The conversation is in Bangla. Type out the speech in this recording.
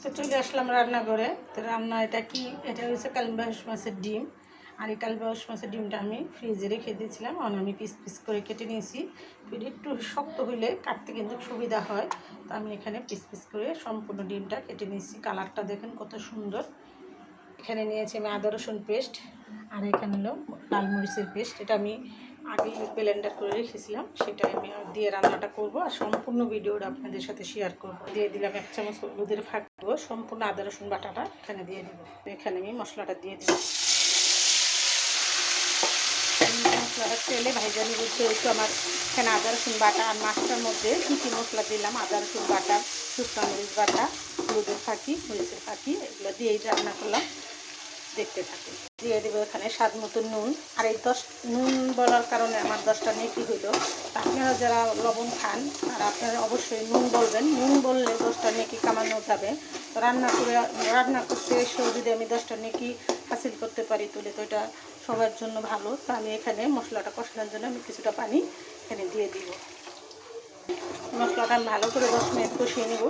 তো চলে আসলাম রান্নাঘরে। তো রান্না এটা কি, এটা হচ্ছে কালিম্বাউস মাছের ডিম। আর এই কালিম্বাউস মাছের ডিমটা আমি ফ্রিজে রেখে দিয়েছিলাম, আর আমি পিস পিস করে কেটে নিয়েছি। একটু শক্ত হইলে কাটতে কিন্তু সুবিধা হয়। তো আমি এখানে পিস পিস করে সম্পূর্ণ ডিমটা কেটে নিয়েছি। কালারটা দেখেন কত সুন্দর। এখানে নিয়েছি আমি আদা রসুন পেস্ট, আর এখানে হলো লাল মরিচের পেস্ট। এটা আমি আগে ব্লেন্ডার করে রেখেছিলাম, সেটা আমি দিয়ে রান্নাটা করব, আর সম্পূর্ণ ভিডিওটা আপনাদের সাথে শেয়ার করব। দিয়ে দিলাম 1 চামচ হলুদের ফাঁক দেব, সম্পূর্ণ আদা রসুন বাটাটা এখানে দিয়ে দেবো। এখানে আমি মশলাটা দিয়ে দেবো। মশলাটা তেলে ভাইজা নিব। যেহেতু আমার এখানে আদা রসুন বাটা আর মাছটার মধ্যে কী কী মশলা দিলাম, আদা রসুন বাটা, শুকনো মরিচ বাটা, হলুদের ফাঁকি, মরিচের ফাঁকি, এগুলো দিয়েই রান্না করলাম। দেখতে থাকি। দিয়ে দেবো এখানে স্বাদ মতো নুন। আর এই নুন বলার কারণে আমার 10টা নেকি হইল। আপনারা যারা লবণ খান আর আপনারা অবশ্যই নুন বলবেন। নুন বললে 10টা নেকি কামানো যাবে। তো রান্না করতে এসেও যদি আমি 10টা নেকি হাসিল করতে পারি, তাহলে তো এটা সবার জন্য ভালো। তো আমি এখানে মশলাটা কষানোর জন্য আমি কিছুটা পানি এখানে দিয়ে দিব। মশলাটা ভালো করে 10 মিনিট কষিয়ে নেব।